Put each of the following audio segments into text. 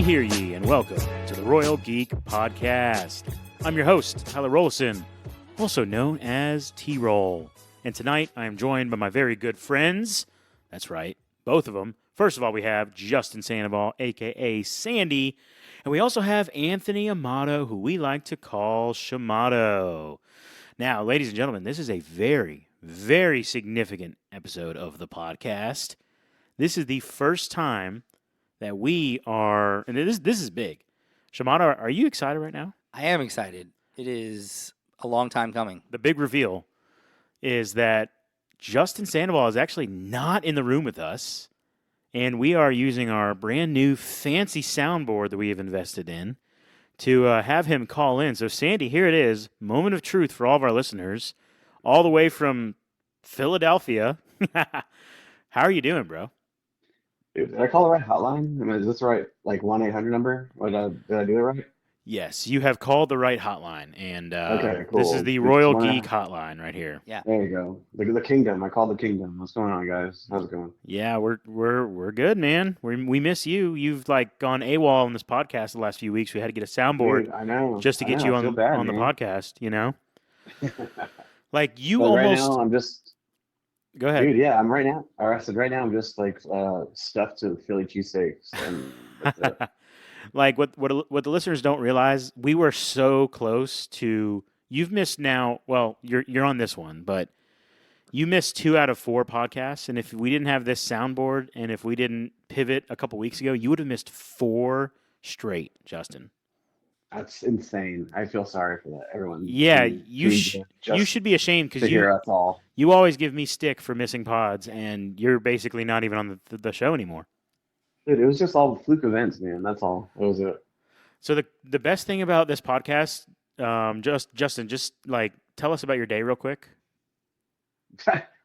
hear ye, and welcome to the Royal Geek Podcast. I'm your host, Tyler Rollison, also known as T-Roll. And tonight, I am joined by my very good friends. That's right, both of them. First of all, we have Justin Sandoval, a.k.a. Sandy. And we also have Anthony Amato, who we like to call Shamato. Now, ladies and gentlemen, this is a very, very significant episode of the podcast. This is the first time that we are, and this is big. Shamato, are you excited right now? I am excited. It is a long time coming. The big reveal is that Justin Sandoval is actually not in the room with us, and we are using our brand new fancy soundboard that we have invested in to have him call in. So, Sandy, here it is, moment of truth for all of our listeners, all the way from Philadelphia. How are you doing, bro? Dude, did I call the right hotline? I mean, is this the right, like, 1-800 number? Or did I do it right? Yes, you have called the right hotline, and Okay, cool. this is the Royal Geek hotline right here. Yeah. There you go. The kingdom. I called the kingdom. What's going on, guys? How's it going? Yeah, we're good, man. We miss you. You've like gone AWOL on this podcast the last few weeks. We had to get a soundboard. Dude, I know. Just to get you I on feel bad, the man. podcast, you know? Like you But almost right now, I'm just... Go ahead. Dude, yeah, right now, I'm just, like, stuffed to Philly cheesesteaks. And that's it. Like what the listeners don't realize, we were so close to. You've missed now. Well, you're on this one, but you missed 2 out of 4 podcasts. And if we didn't have this soundboard, and if we didn't pivot a couple weeks ago, you would have missed 4 straight, Justin. That's insane. I feel sorry for that, everyone. Yeah, you should be ashamed because you always give me stick for missing pods, and you're basically not even on the show anymore. Dude, it was just all fluke events, man. That's all. That was it. So the best thing about this podcast, Justin, just like tell us about your day real quick.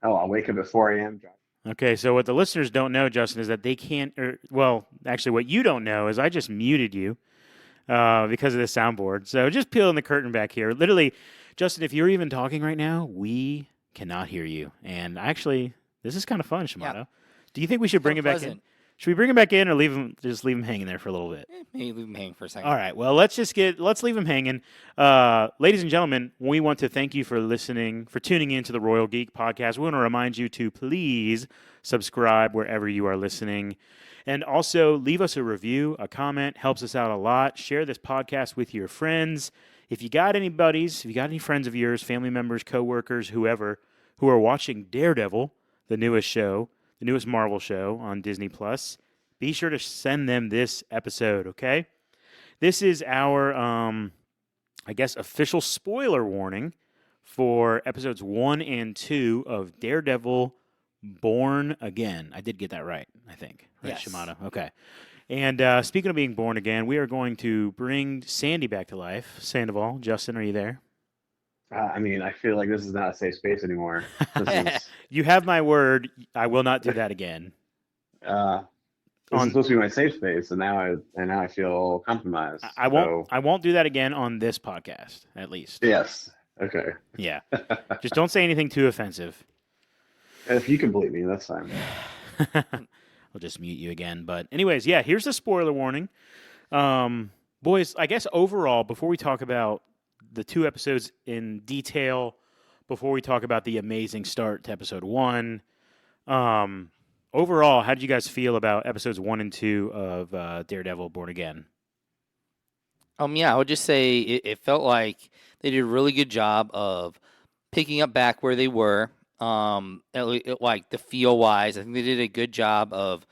Oh, I'll wake up at 4 a.m. Okay, so what the listeners don't know, Justin, is that they can't. Well, actually, what you don't know is I just muted you because of the soundboard. So just peeling the curtain back here. Literally, Justin, if you're even talking right now, we cannot hear you. And actually, this is kind of fun, Shamato. Yeah. Do you think we should bring it back in? Should we bring him back in or leave him hanging there for a little bit? Maybe leave him hanging for a second. All right. Well, let's leave him hanging. Ladies and gentlemen, we want to thank you for tuning in to the Royal Geek Podcast. We want to remind you to please subscribe wherever you are listening. And also leave us a review, a comment, helps us out a lot. Share this podcast with your friends. If you got any buddies, if you got any friends of yours, family members, coworkers, whoever, who are watching Daredevil, the newest Marvel show on Disney+, be sure to send them this episode, okay? This is our, official spoiler warning for episodes 1 and 2 of Daredevil Born Again. I did get that right, I think. Right, yes. Shamato? Okay. And speaking of being born again, we are going to bring Sandy back to life. Sandoval, Justin, are you there? I mean, I feel like this is not a safe space anymore. You have my word. I will not do that again. This is supposed to be my safe space, and now I feel compromised. I won't do that again on this podcast, at least. Yes. Okay. Yeah. Just don't say anything too offensive. If you can bleep me, that's fine. I'll just mute you again. But anyways, yeah, here's the spoiler warning. Boys, I guess overall, before we talk about the 2 episodes in detail, before we talk about the amazing start to episode 1, overall, how did you guys feel about episodes 1 and 2 of Daredevil Born Again? Yeah, I would just say it felt like they did a really good job of picking up back where they were. Like the feel wise, I think they did a good job of,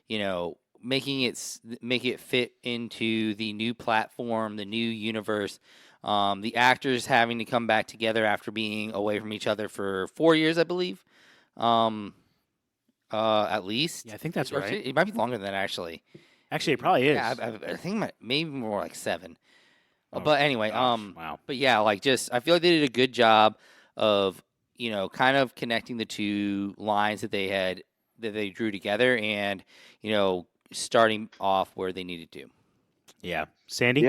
make it fit into the new platform, the new universe. The actors having to come back together after being away from each other for 4 years, I believe. At least. Yeah, I think that's right. It might be longer than that, actually. Actually, it probably is. Yeah, I think maybe more like 7. But anyway, wow. But yeah, like I feel like they did a good job of, kind of connecting the 2 lines that they drew together and, starting off where they needed to. Yeah. Sandy?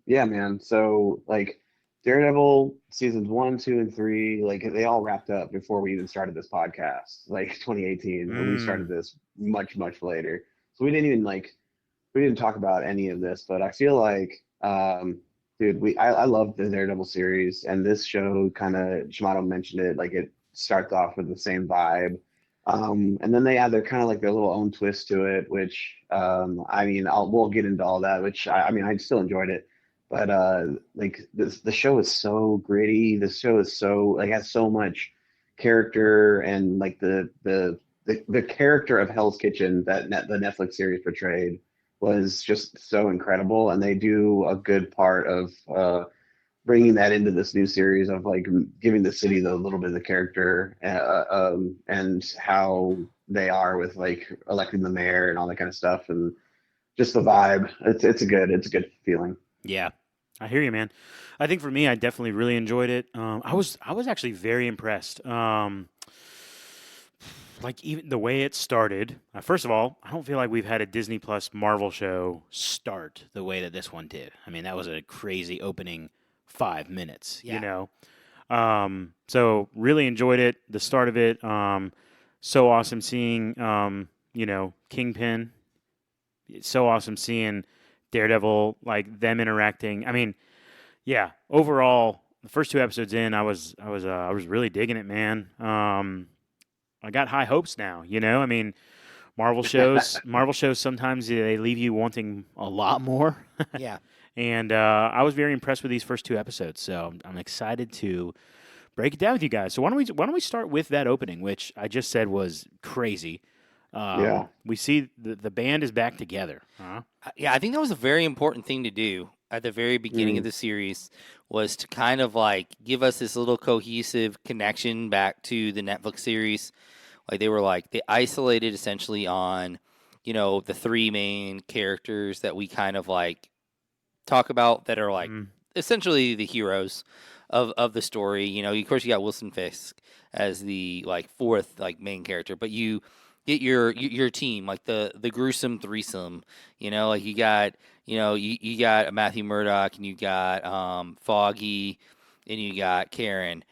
Yeah, man. So, like, Daredevil seasons 1, 2, and 3, like, they all wrapped up before we even started this podcast, like 2018, when we started this much, much later. So we didn't even, like, we didn't talk about any of this, but I feel like, dude, I love the Daredevil series, and this show kind of Shimano mentioned it, like it starts off with the same vibe, and then they add their kind of like their little own twist to it, which I mean, we'll get into all that, which I mean, I still enjoyed it, but like the show is so gritty. The show is so like has so much character and like the character of Hell's Kitchen that the Netflix series portrayed was just so incredible, and they do a good part of bringing that into this new series of like giving the city the little bit of the character and how they are with like electing the mayor and all that kind of stuff, and just the vibe. It's a good feeling. Yeah, I hear you, man. I think for me, I definitely really enjoyed it. I was actually very impressed. Like even the way it started. First of all, I don't feel like we've had a Disney Plus Marvel show start the way that this one did. I mean, that was a crazy opening 5 minutes. Yeah. You know, so really enjoyed it. The start of it. So awesome seeing Kingpin. It's so awesome seeing Daredevil, like them interacting. I mean, yeah. Overall, the first 2 episodes in, I was really digging it, man. I got high hopes now. I mean, Marvel shows sometimes they leave you wanting a lot more. Yeah. And I was very impressed with these first 2 episodes, so I'm excited to break it down with you guys. So why don't we start with that opening, which I just said was crazy. Yeah. We see the band is back together. Huh? Yeah, I think that was a very important thing to do at the very beginning of the series was to kind of like give us this little cohesive connection back to the Netflix series. Like they isolated essentially on, the three main characters that we kind of like talk about that are like essentially the heroes of the story. Of course you got Wilson Fisk as the like fourth like main character, but you get your team like the gruesome threesome. Like you got you got Matthew Murdock and you got Foggy and you got Karen,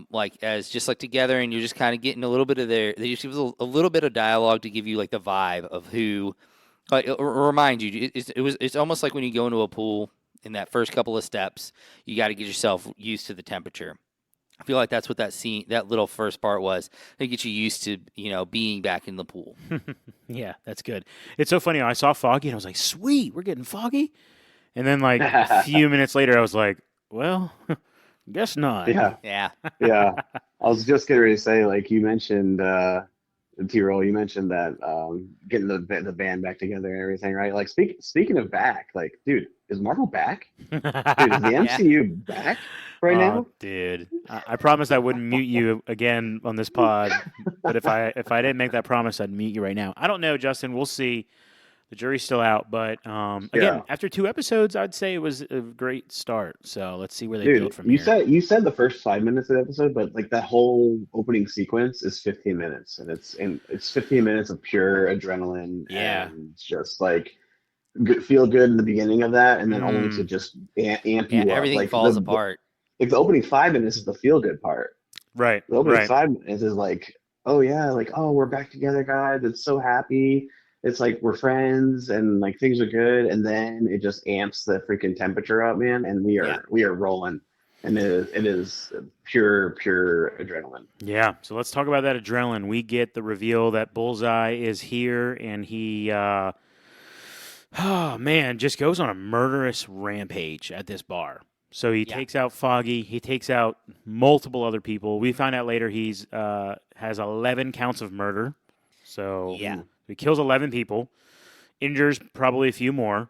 like as just like together, and you're just kind of getting a little bit of they just give us a little bit of dialogue to give you like the vibe of who, like remind you. It's almost like when you go into a pool in that first couple of steps, you got to get yourself used to the temperature. I feel like that's what that little first part was to get you used to, being back in the pool. Yeah, that's good. It's so funny. I saw Foggy and I was like, sweet, we're getting Foggy. And then like a few minutes later, I was like, well, guess not. Yeah. Yeah. Yeah. I was just getting ready to say, like you mentioned, T-Roll, you mentioned that getting the band back together and everything, right? Like speaking of back, like, dude, is Marvel back? Dude, is the MCU back right now? Dude, I promised I wouldn't mute you again on this pod, but if I didn't make that promise, I'd mute you right now. I don't know, Justin. We'll see. The jury's still out, but again, after 2 episodes, I'd say it was a great start. So let's see where they build from here. You said the first 5 minutes of the episode, but like that whole opening sequence is 15 minutes, and it's 15 minutes of pure adrenaline, and just like feel good in the beginning of that, and then only to just amp you up. Everything like falls apart. Like the opening 5 minutes is the feel good part. Right. The opening 5 minutes is like, oh yeah, like oh we're back together, guys. It's so happy. It's like we're friends and like things are good, and then it just amps the freaking temperature up, man, and we are rolling, and it is pure adrenaline. Yeah. So let's talk about that adrenaline. We get the reveal that Bullseye is here, and he, just goes on a murderous rampage at this bar. So he takes out Foggy. He takes out multiple other people. We find out later he's has 11 counts of murder. So he kills 11 people, injures probably a few more.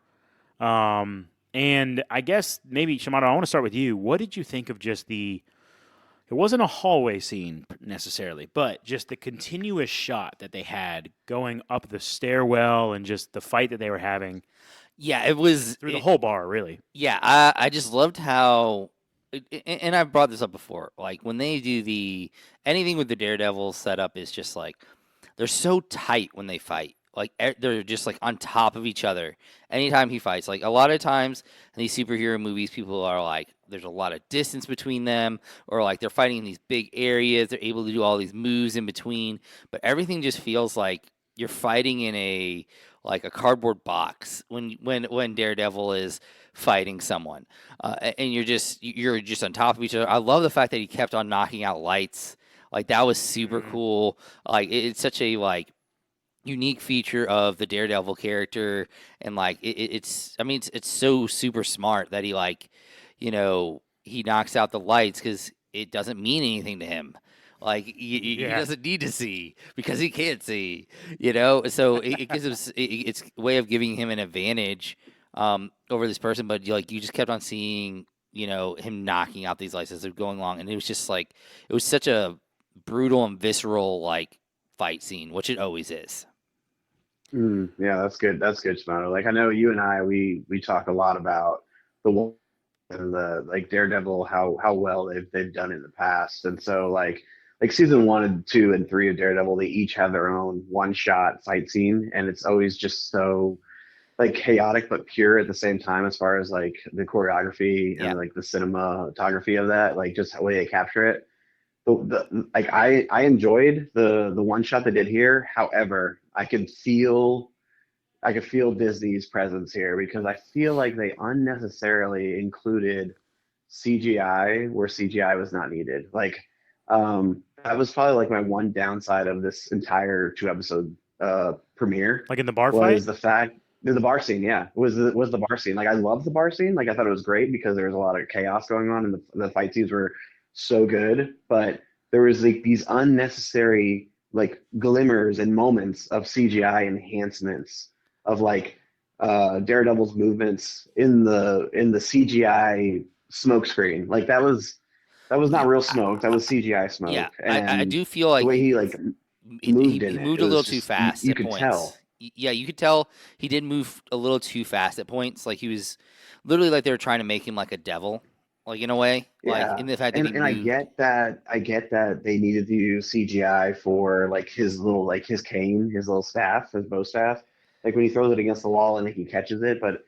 And I guess maybe, Shimano, I want to start with you. What did you think of just it wasn't a hallway scene necessarily, but just the continuous shot that they had going up the stairwell and just the fight that they were having? Yeah, it was through the whole bar, really. Yeah, I just loved how, and I've brought this up before, like when they do anything with the Daredevil setup is just like, they're so tight when they fight. Like they're just like on top of each other anytime he fights. Like a lot of times in these superhero movies, people are like, there's a lot of distance between them, or like they're fighting in these big areas. They're able to do all these moves in between, but everything just feels like you're fighting in a like a cardboard box when Daredevil is fighting someone, and you're just on top of each other. I love the fact that he kept on knocking out lights. Like that was super cool. Like it's such a like unique feature of the Daredevil character, and like it's I mean it's so super smart that he like he knocks out the lights because it doesn't mean anything to him. Like he doesn't need to see because he can't see, So it gives him it's a way of giving him an advantage over this person. But you just kept on seeing him knocking out these lights as they're going along, and it was just like it was such a brutal and visceral like fight scene, which it always is. Yeah, that's good. That's good, Shimano. Like I know you and I, we talk a lot about the one and the like Daredevil, how well they've done in the past, and so like season 1 and 2 and 3 of Daredevil, they each have their own one shot fight scene, and it's always just so like chaotic but pure at the same time as far as like the choreography and like the cinematography of that, like just the way they capture it. Like I enjoyed the one shot they did here. However, I could feel Disney's presence here because I feel like they unnecessarily included CGI where CGI was not needed. Like that was probably like my one downside of this entire 2 episode premiere. Like in the bar Was fight? the fact the bar scene, yeah, was the bar scene. Like I loved the bar scene. Like I thought it was great because there was a lot of chaos going on and the fight scenes were so good, but there was like these unnecessary like glimmers and moments of CGI enhancements of like Daredevil's movements in the CGI smoke screen. Like that was not real smoke. That was CGI Yeah, smoke, I and do feel the like way he like he moved in it, moved it a was little too just fast you at could points. tell. Yeah, you could tell he did move a little too fast at points. Like he was literally like they were trying to make him like a devil, like in a way, like Yeah, in the fact that he and moved. I get that they needed to use CGI for like his little like his cane, his little staff, his bow staff. Like when he throws it against the wall and he catches it, but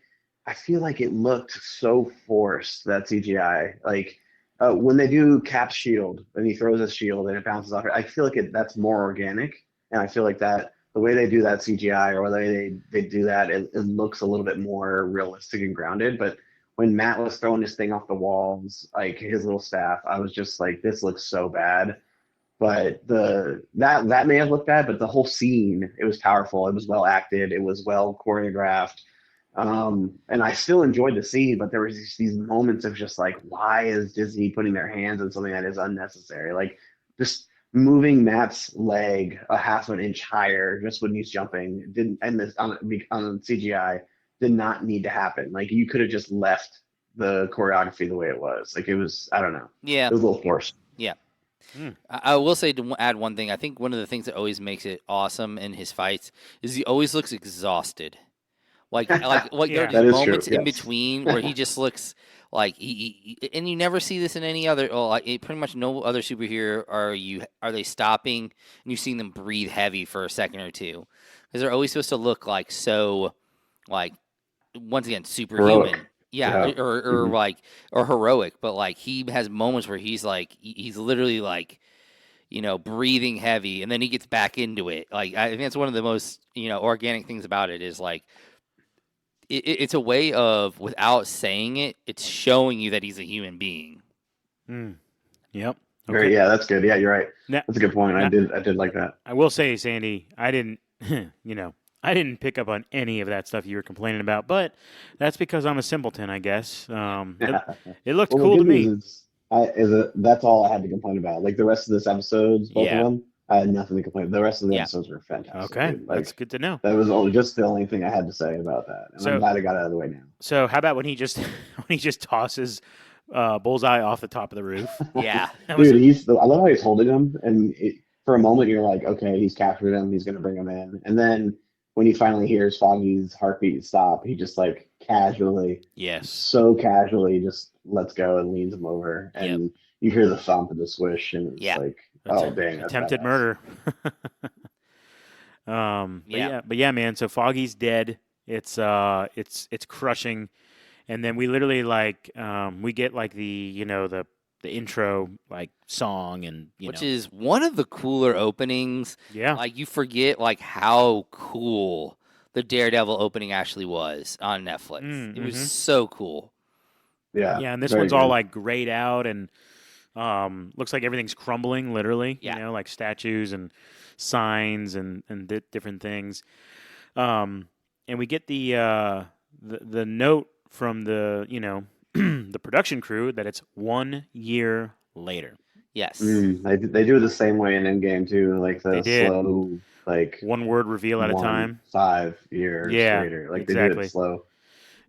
I feel like it looked so forced that CGI. Like when they do Cap's shield and he throws his shield and it bounces off, I feel like that's more organic, and I feel like that the way they do that CGI or the way they do that, it looks a little bit more realistic and grounded. But when Matt was throwing his thing off the walls, like his little staff, I was just like, this looks so bad. But that may have looked bad, but the whole scene, it was powerful. It was well acted. It was well choreographed. And I still enjoyed the scene, but there was these moments of just like, why is Disney putting their hands on something that is unnecessary? Like just moving Matt's leg a half an inch higher just when he's jumping didn't, and this on CGI did not need to happen. Like you could have just left the choreography the way it was. Like it was, I don't know, Yeah, it was a little forced. yeah. I will say to add one thing. I think one of the things that always makes it awesome in his fights is he always looks exhausted. Like there are Yeah. these That is true. moments in Yes. between where he just looks like and you never see this in any other. Well, like pretty much no other superhero are they stopping and you seeing them breathe heavy for a second or two because they're always supposed to look like so like once again superhuman. Heroic. Yeah, Yeah. or Mhm. like or heroic, but like he has moments where he's like he's literally like breathing heavy, and then he gets back into it. Like I think that's one of the most organic things about it is like it's a way of without saying it, it's showing you that he's a human being. Mm. Yep. Okay. Very, yeah, that's good. Yeah, you're right. Now, That's a good point. now, I did like that. I will say, Sandy, I didn't, I didn't pick up on any of that stuff you were complaining about, but that's because I'm a simpleton, I guess. It looked Well, the cool to good news me. that's all I had to complain about. Like the rest of this episodes, both of Yeah, them, I had nothing to complain. The rest of the yeah. episodes were fantastic, Okay, dude. that's Like good to know. that was only just the only thing I had to say about that, and I'm So, glad I got it out of the way now. so how about when he just when he just tosses Bullseye off the top of the roof? Yeah. That was Dude, I love how he's holding him, and for a moment you're like, okay, he's captured him, he's gonna bring him in, and then when he finally hears Foggy's heartbeat stop, he just like casually, yes. so casually, just lets go and leans him over, Yep. and you hear the thump and the swish, and it's Yeah. like, oh dang, that's Attempted badass. murder. Yeah. But yeah, man. So Foggy's dead. It's crushing, and then we literally like we get like the intro like song and Which is one of the cooler openings. yeah. Like you forget like how cool the Daredevil opening actually was on Netflix. It was so cool. Yeah. Yeah, and this very one's all good. like grayed out and looks like everything's crumbling, literally. Yeah. You know, like statues and signs and different things. And we get the note from the the production crew that it's 1 year later. Yes. They do it the same way in Endgame too, like They the did slow, like one word reveal at a time. 5 years Yeah, later. Like they do it exactly, slow. Oh,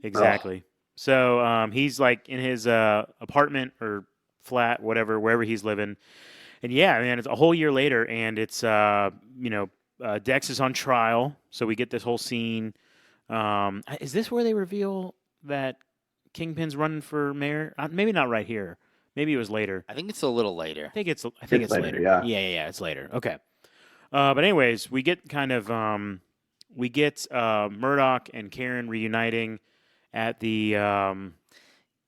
exactly. So he's like in his apartment or flat, whatever, wherever he's living. And yeah, man, it's a whole year later, and it's Dex is on trial, so we get this whole scene. Is this where they reveal that Kingpin's running for mayor? Maybe not right here. Maybe it was later. I think it's a little later. I think it's it's later, later. yeah. Yeah, it's later. Okay. But anyways, we get kind of Murdoch and Karen reuniting at the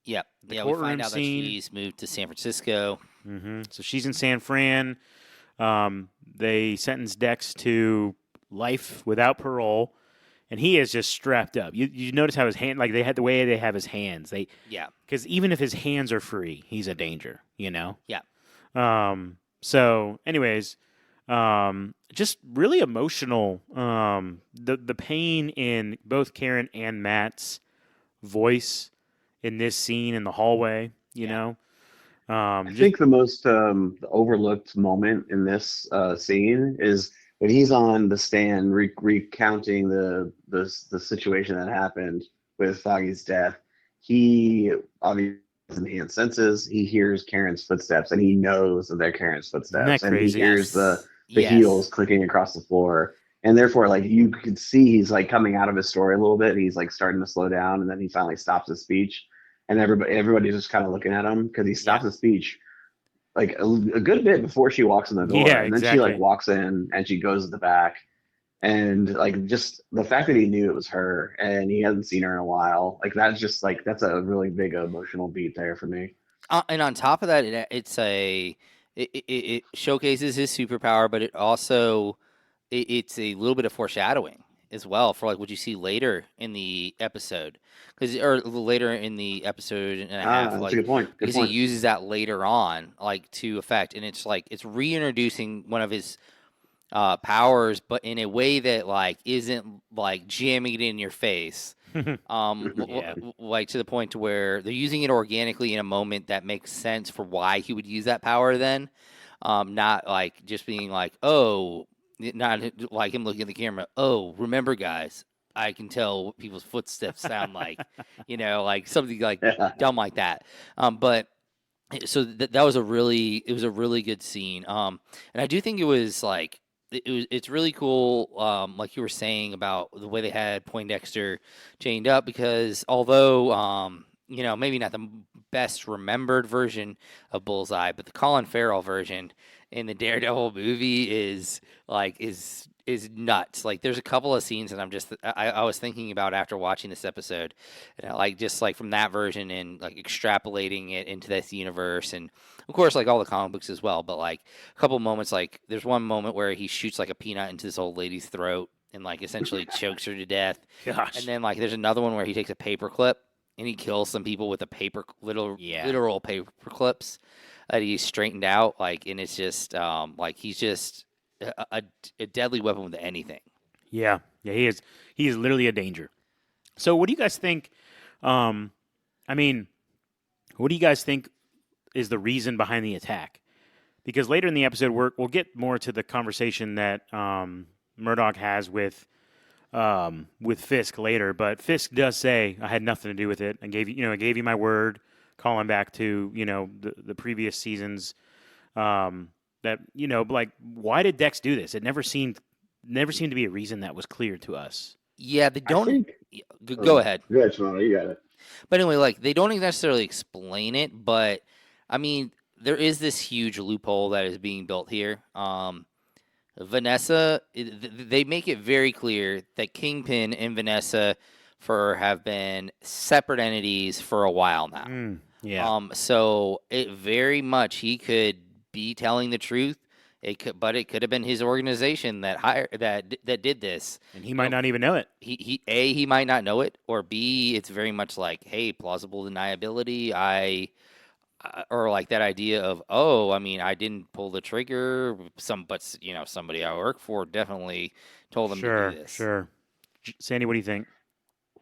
Yep. the Yeah, we courtroom find out that scene. she's moved to San Francisco. So she's in San Fran. They sentenced Dex to life without parole, and he is just strapped up. You notice how his hand, like they had the way they have his hands. Yeah. Because even if his hands are free, he's a danger. You know. Yeah. So, anyways, just really emotional. The pain in both Karen and Matt's voice in this scene in the hallway. You know. I think the most overlooked moment in this scene is when he's on the stand recounting the situation that happened with Foggy's death. He obviously has enhanced senses. He hears Karen's footsteps, and he knows that they're Karen's Isn't that footsteps, and he crazy? hears the Yes. heels clicking across the floor. And therefore, like you could see, he's like coming out of his story a little bit. He's like starting to slow down, and then he finally stops his speech, and everybody's just kind of looking at him because he stops his speech like a good bit before she walks in the door, Yeah, and then she like exactly. walks in and she goes to the back, and like just the fact that he knew it was her and he hasn't seen her in a while, like that's just like that's a really big emotional beat there for me. And on top of that, it showcases his superpower, but it also it's a little bit of foreshadowing as well for like what you see later in the episode, or later in the episode and a half, That's like a good point. Good because point. he uses that later on, like to effect, and it's like it's reintroducing one of his powers, but in a way that like isn't like jamming it in your face. Yeah. Like to the point to where they're using it organically in a moment that makes sense for why he would use that power then. Not like just being like, oh, not like him looking at the camera. Oh, remember, guys, I can tell what people's footsteps sound like, like something like Yeah. dumb like that. But so that was it was a really good scene. And I do think it was like it's really cool. Like you were saying about the way they had Poindexter chained up, because although maybe not the best remembered version of Bullseye, but the Colin Farrell version in the Daredevil movie is nuts. Like there's a couple of scenes that I was thinking about after watching this episode, and like just like from that version and like extrapolating it into this universe, and of course like all the comic books as well. But like a couple of moments, like there's one moment where he shoots like a peanut into this old lady's throat and like essentially chokes her to death. Gosh. And then like there's another one where he takes a paper clip and he kills some people with literal paper clips that he's straightened out, like, and it's just like he's just a deadly weapon with anything. Yeah. He is literally a danger. So what do you guys think? What do you guys think is the reason behind the attack? Because later in the episode, we'll get more to the conversation that Murdoch has with Fisk later. But Fisk does say, "I had nothing to do with it. I gave you my word." Calling back to the previous seasons, that like why did Dex do this? It never seemed to be a reason that was clear to us. Yeah, they I don't. think. Go ahead. Go ahead, Shimano, you got it. But anyway, like they don't necessarily explain it, but I mean, there is this huge loophole that is being built here. Vanessa, they make it very clear that Kingpin and Vanessa have been separate entities for a while now. Yeah. So it very much he could be telling the truth it could have been his organization that that did this. And he might not even know it. He might not know it, or B, it's very much like, hey, plausible deniability. Or like that idea of, oh, I mean, I didn't pull the trigger. But somebody I work for definitely told them to do this. Sure. Sandy, what do you think?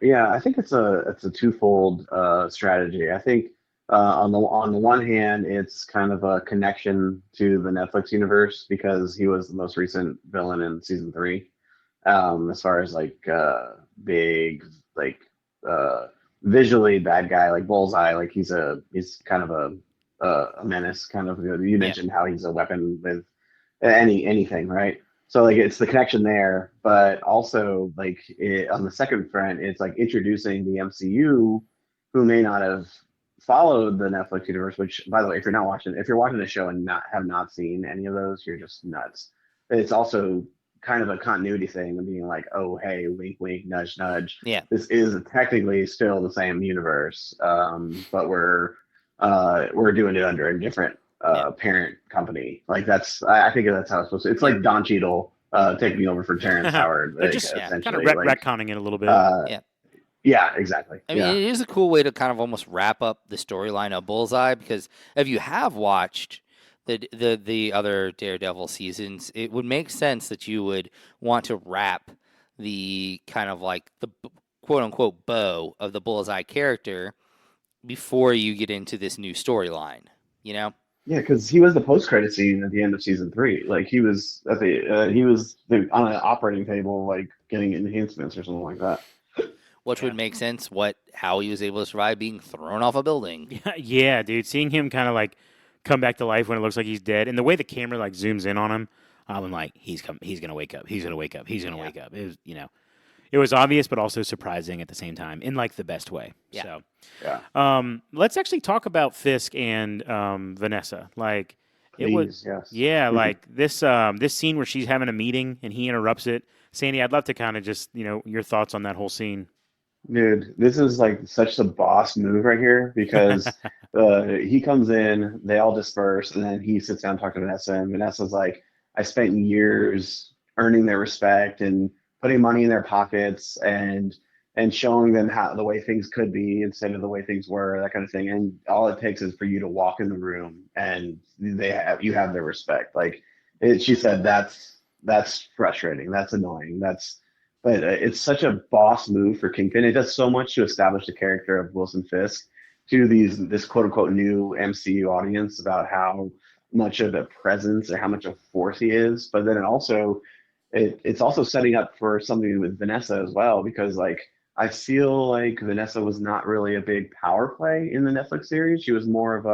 Yeah, I think it's a twofold strategy. I think on the one hand, it's kind of a connection to the Netflix universe because he was the most recent villain in season three. As far as like big, like uh, visually bad guy, like Bullseye, like he's kind of a menace. Kind of, you Yeah, mentioned how he's a weapon with anything, right? So like it's the connection there, but also like on the second front, it's like introducing the MCU, who may not have followed the Netflix universe. Which, by the way, if you're watching the show and not have not seen any of those, you're just nuts. It's also kind of a continuity thing of being like, oh hey, wink wink, nudge nudge. yeah. This is technically still the same universe, but we're doing it under a different Yeah. parent company. Like I think that's how it's supposed to. It's like Don Cheadle taking over for Terrence Howard, They're like, just kind of essentially. Like, retconning it a little bit. Yeah. yeah, exactly. I mean, Yeah, it is a cool way to kind of almost wrap up the storyline of Bullseye, because if you have watched the other Daredevil seasons, it would make sense that you would want to wrap the kind of like the quote unquote bow of the Bullseye character before you get into this new storyline. You know? yeah, because he was the post credit scene at the end of season three. Like he was on an operating table, like getting enhancements or something like that. Which Yeah. would make sense. How he was able to survive being thrown off a building. Yeah, dude. Seeing him kind of like come back to life when it looks like he's dead, and the way the camera like zooms in on him, I'm like, he's gonna wake up. He's gonna wake up. He's gonna Yeah. wake up. It was obvious, but also surprising at the same time, in like the best way. Yeah. So, Yeah, let's actually talk about Fisk and Vanessa. Like, it was, please, yes. yeah, like this scene where she's having a meeting and he interrupts it. Sandy, I'd love to kind of just your thoughts on that whole scene. Dude, this is like such a boss move right here because he comes in, they all disperse, and then he sits down and talks to Vanessa, and Vanessa's like, I spent years earning their respect and putting money in their pockets and showing them how the way things could be instead of the way things were, that kind of thing. And all it takes is for you to walk in the room and you have their respect. Like she said, that's frustrating, that's annoying, but it's such a boss move for Kingpin. It does so much to establish the character of Wilson Fisk to this quote unquote new MCU audience about how much of a presence or how much of a force he is. But then it's also setting up for something with Vanessa as well, because like I feel like Vanessa was not really a big power play in the Netflix series. She was more of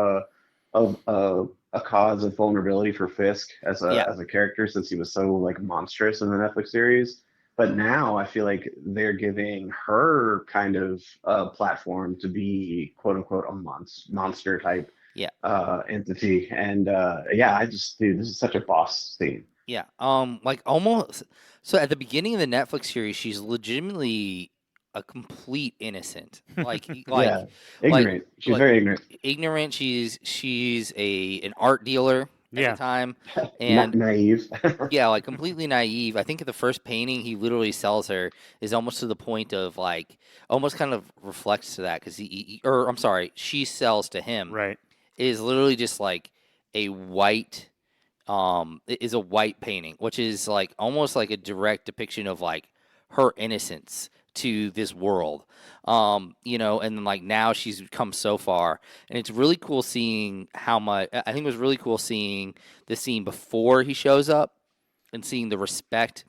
a cause of vulnerability for Fisk Yeah. as a character, since he was so like monstrous in the Netflix series. But now I feel like they're giving her kind of a platform to be quote unquote a monster type Yeah. entity. And yeah, dude, this is such a boss scene. Yeah. Like almost. So at the beginning of the Netflix series, she's legitimately a complete innocent. Yeah, Like, ignorant. She's very ignorant. ignorant. She's an art dealer at Yeah. the time, Not and naive. yeah, like completely naive. I think the first painting he literally sells her is almost to the point of like almost kind of reflects to that, because or I'm sorry, she sells to him Right. is literally just like a white is a white painting, which is like almost like a direct depiction of like her innocence to this world. And then like now she's come so far, and it's really cool seeing how much. I think it was really cool seeing the scene before he shows up and seeing the respect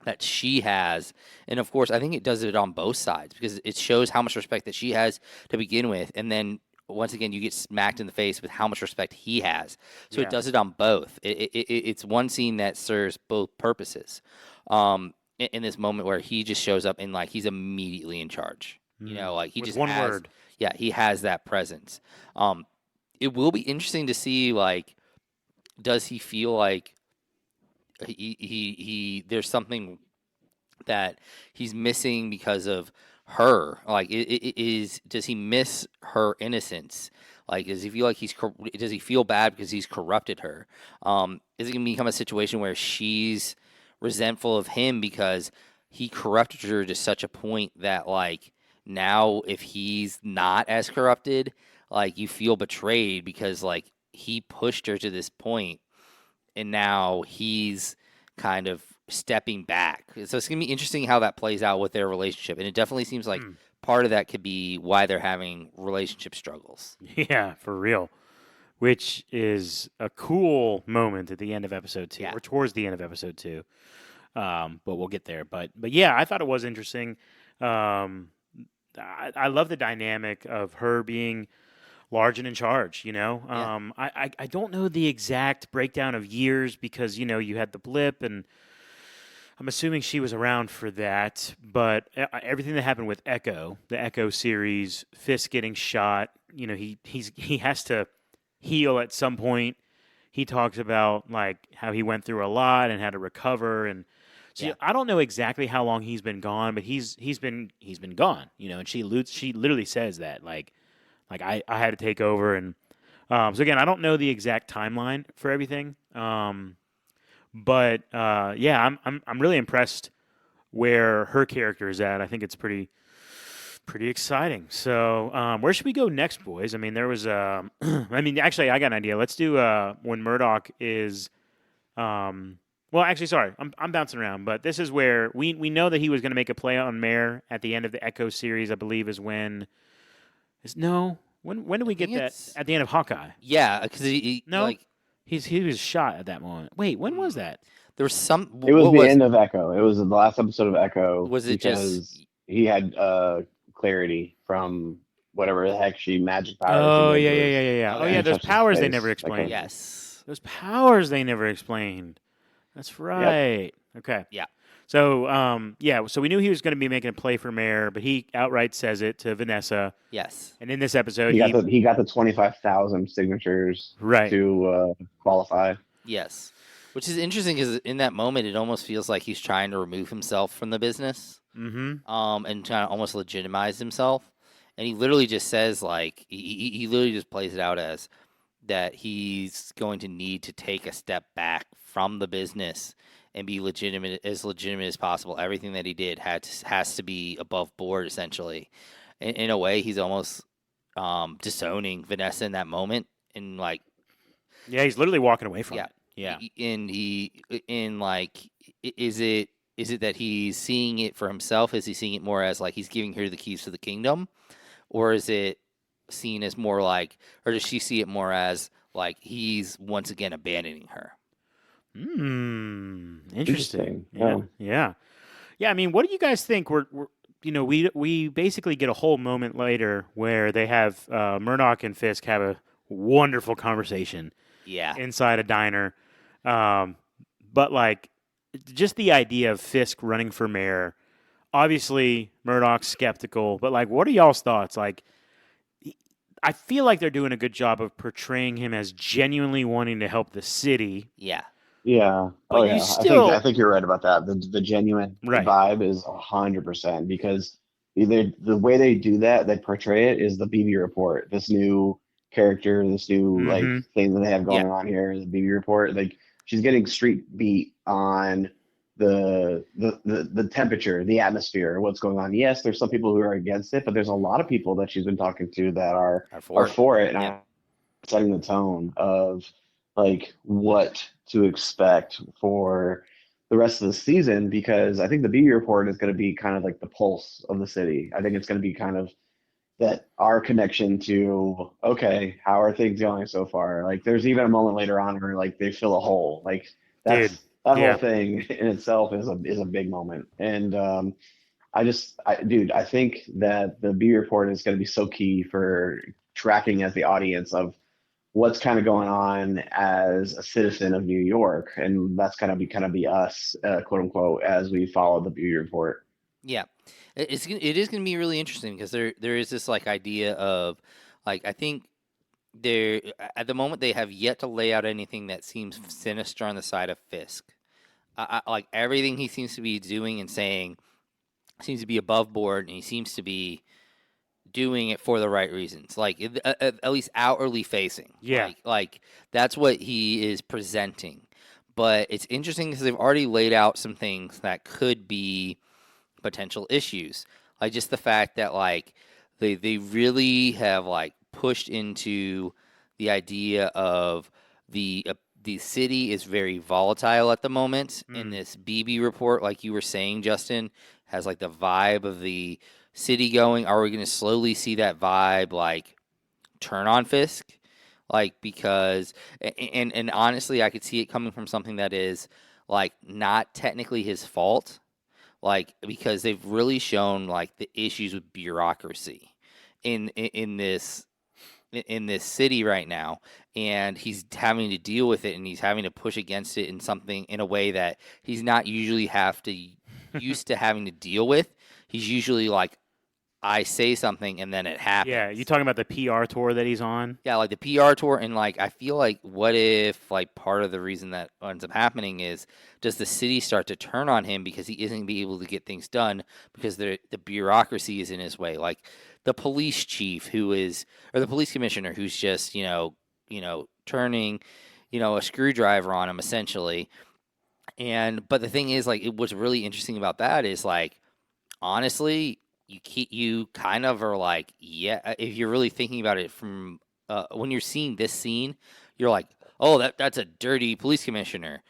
that she has. And of course, I think it does it on both sides, because it shows how much respect that she has to begin with, and then once again you get smacked in the face with how much respect he has. So Yeah. it does it on both. It's one scene that serves both purposes. In this moment where he just shows up and like he's immediately in charge. Like he With just one has, word. yeah, he has that presence. It will be interesting to see, like, does he feel like he there's something that he's missing because of her? Like, does he miss her innocence? Like, does he feel like does he feel bad because he's corrupted her? Is it going to become a situation where she's resentful of him because he corrupted her to such a point that, like, now if he's not as corrupted, like, you feel betrayed because, like, he pushed her to this point and now he's kind of stepping back. So it's going to be interesting how that plays out with their relationship. And it definitely seems like part of that could be why they're having relationship struggles. Yeah, for real. Which is a cool moment at the end of episode 2, Yeah. or towards the end of episode 2. But we'll get there. But yeah, I thought it was interesting. I love the dynamic of her being large and in charge. Yeah. I don't know the exact breakdown of years because you had the blip, and I'm assuming she was around for that. But everything that happened with Echo, the Echo series, Fisk getting shot, he has to heal at some point. He talks about like how he went through a lot and had to recover, and so Yeah. I don't know exactly how long he's been gone, but he's been gone, and she literally says that like I had to take over, and so again I don't know the exact timeline for everything, but yeah, I'm really impressed where her character is at. I think it's pretty exciting. So, where should we go next, boys? I mean, there was, I mean, actually, I got an idea. Let's do when Murdoch is, well, actually, sorry, I'm bouncing around, but this is where we know that he was going to make a play on Mare at the end of the Echo series. I believe is when is no when do we get think that it's- at the end of Hawkeye? Yeah, because he No, like he was shot at that moment. Wait, when was that? there was some. It was What the was end of Echo. It was the last episode of Echo was it? because Just he had clarity from whatever the heck she magic powers. He Oh went yeah to yeah his, yeah yeah yeah. Oh Okay. yeah, he those touched his powers they face. never That explained. kind of- yes. Those powers they never explained. That's right. Okay. Yeah. So, yeah, so we knew he was going to be making a play for mayor, but he outright says it to Vanessa. Yes. And in this episode, He got the 25,000 signatures right. to qualify. Yes. Which is interesting because in that moment, it almost feels like he's trying to remove himself from the business, Mm-hmm. and trying to almost legitimize himself. And he literally just says, like, he literally just plays it out as that he's going to need to take a step back from the business and be legitimate as possible. Everything that he did has to be above board, essentially. In a way, he's almost disowning Vanessa in that moment, and like, Yeah, he's literally walking away from yeah, it. Yeah. and is it that he's seeing it for himself? Is he seeing it more as like he's giving her the keys to the kingdom, or is it seen as more like, or does she see it more as like he's once again abandoning her? Interesting. Yeah. Yeah. Yeah, I mean, what do you guys think? We basically get a whole moment later where they have Murdoch and Fisk have a wonderful conversation Yeah, inside a diner. But like just the idea of Fisk running for mayor, obviously Murdoch's skeptical, but like what are y'all's thoughts? Like I feel like they're doing a good job of portraying him as genuinely wanting to help the city. yeah, Yeah. But Oh you yeah. still I think you're right about that. The genuine Right. vibe is 100% because the way they do that, they portray it is the BB report. This new character, this new like Mhm. thing that they have going on here, the BB report. Like she's getting street beat on the temperature, the atmosphere, what's going on. Yes, there's some people who are against it, but there's a lot of people that she's been talking to that are for it. And Yeah. setting the tone of like what to expect for the rest of the season because I think the BB report is going to be kind of like the pulse of the city. I think it's going to be kind of that our connection to okay, how are things going so far? Like there's even a moment later on where like they fill a hole. Like that's Dude, that yeah. whole thing in itself is a big moment. And I think that the B report is going to be so key for tracking as the audience of what's kind of going on as a citizen of New York, and that's kind of be us, quote unquote, as we follow the beauty report. yeah. It is going to be really interesting because there is this like idea of like I think there at the moment they have yet to lay out anything that seems sinister on the side of Fisk. Like everything he seems to be doing and saying seems to be above board, and he seems to be doing it for the right reasons, like at least outwardly facing. Yeah. Like that's what he is presenting. But it's interesting because they've already laid out some things that could be potential issues, like just the fact that like they really have like pushed into the idea of the city is very volatile at the moment. In this BB report, like you were saying, Justin, has like the vibe of the city going. Are we going to slowly see that vibe like turn on Fisk? Like because and honestly, I could see it coming from something that is like not technically his fault, like because they've really shown like the issues with bureaucracy in this city right now, and he's having to deal with it, and he's having to push against it in something in a way that he's not usually have to used to having to deal with. He's usually like, I say something and then it happens. Yeah, you talking about the PR tour that he's on? Yeah, like the PR tour, and like I feel like what if like part of the reason that ends up happening is, does the city start to turn on him because he isn't be able to get things done because the bureaucracy is in his way, like the police chief who is, or the police commissioner who's just turning a screwdriver on him essentially. And but the thing is, like, what's really interesting about that is like, honestly, you kind of are like, yeah, if you're really thinking about it from when you're seeing this scene, you're like, oh, that's a dirty police commissioner.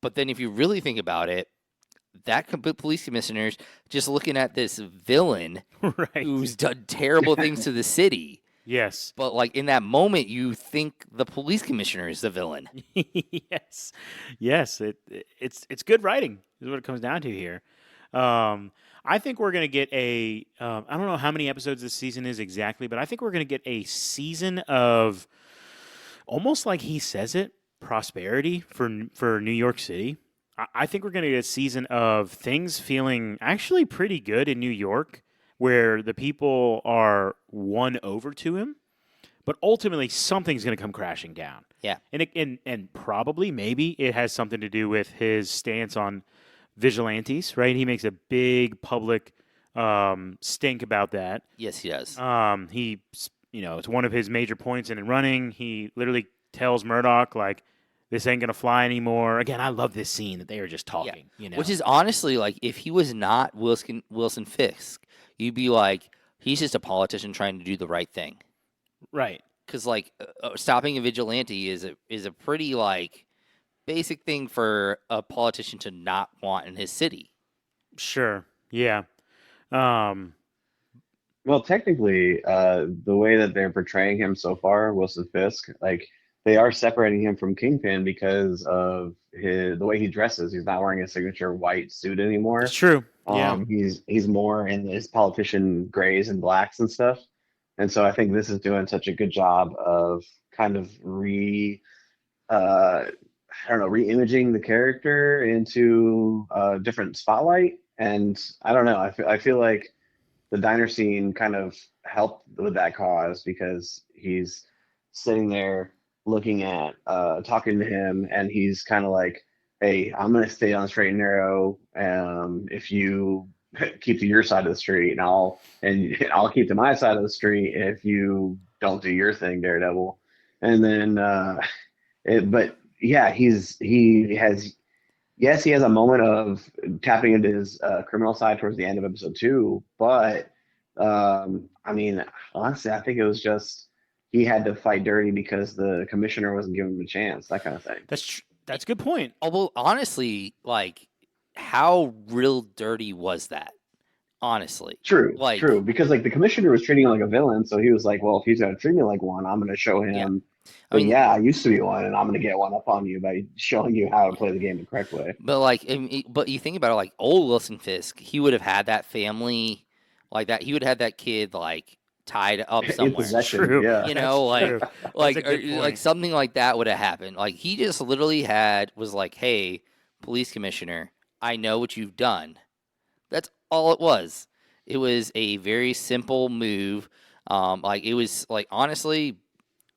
But then if you really think about it, that police commissioner's just looking at this villain Right. who's done terrible things to the city. Yes. But like in that moment, you think the police commissioner is the villain. Yes. Yes. It's good writing is what it comes down to here. I think we're going to get a. I don't know how many episodes this season is exactly, but I think we're going to get a season of almost like he says it, prosperity for New York City. I think we're going to get a season of things feeling actually pretty good in New York, where the people are won over to him, but ultimately something's going to come crashing down. Yeah, and probably maybe it has something to do with his stance on vigilantes, right? He makes a big public stink about that. yes, he does. It's one of his major points in running. He literally tells Murdoch, like, this ain't going to fly anymore. Again, I love this scene that they are just talking, Which is honestly, like, if he was not Wilson Fisk, you'd be like, he's just a politician trying to do the right thing. Right. Because, like, stopping a vigilante is a pretty, like, basic thing for a politician to not want in his city. Sure. Yeah. Well, technically, the way that they're portraying him so far, Wilson Fisk, like they are separating him from Kingpin because of the way he dresses. He's not wearing a signature white suit anymore. It's true. Yeah. He's more in his politician grays and blacks and stuff. And so I think this is doing such a good job of kind of re-imaging the character into a different spotlight. And I don't know. I feel like the diner scene kind of helped with that cause because he's sitting there looking at, talking to him, and he's kind of like, hey, I'm going to stay on the straight and narrow. If you keep to your side of the street, and I'll keep to my side of the street if you don't do your thing, Daredevil. And then, but yeah, he has a moment of tapping into his criminal side towards the end of episode 2, but I mean, honestly, I think it was just he had to fight dirty because the commissioner wasn't giving him a chance, that kind of thing. That's a good point. Although, honestly, like, how real dirty was that? Honestly. True, like, true. Because like the commissioner was treating him like a villain, so he was like, well, if he's gonna treat me like one, I'm gonna show him. Yeah. I used to be one, and I'm gonna get one up on you by showing you how to play the game the correct way. But like, but you think about it, like old Wilson Fisk, he would have had that family like that. He would have had that kid like tied up In somewhere. possession, True. yeah. You know, True. like That's a good like point. something like that would have happened. Like he just literally was like, "Hey, police commissioner, I know what you've done." That's all it was. It was a very simple move. Like it was like honestly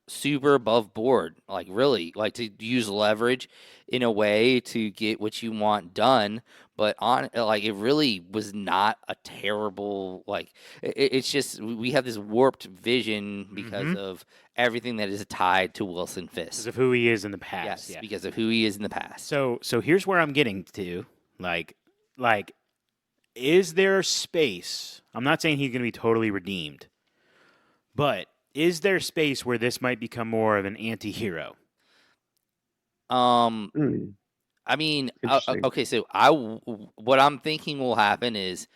super above board. Like really, like to use leverage in a way to get what you want done. but it really was not a terrible it's just we have this warped vision because of everything that is tied to Wilson because Fisk. of who he is in the past. Yes, Yeah. because of who he is in the past. So here's where I'm getting to. Like, is there space? I'm not saying he's going to be totally redeemed, but is there space where this might become more of an anti-hero? Hmm, I mean, interesting. okay, so what I'm thinking will happen is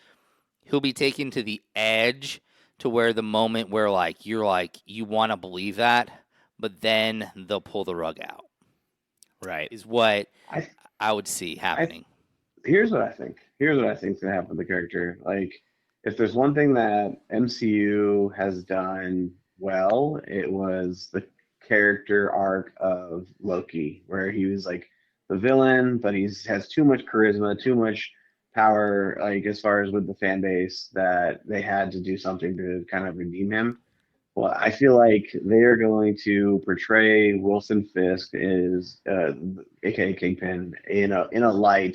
he'll be taken to the edge to where the moment where you want to believe that, but then they'll pull the rug out. Right. Is what I I would see I happening. Here's what I think. Here's what I think's gonna happen with the character. Like, if there's one thing that MCU has done well, it was the character arc of Loki, where he was like the villain, but he's has too much charisma, too much power, like as far as with the fan base, that they had to do something to kind of redeem him. Well, I feel like they're going to portray Wilson Fisk as, aka Kingpin, in a light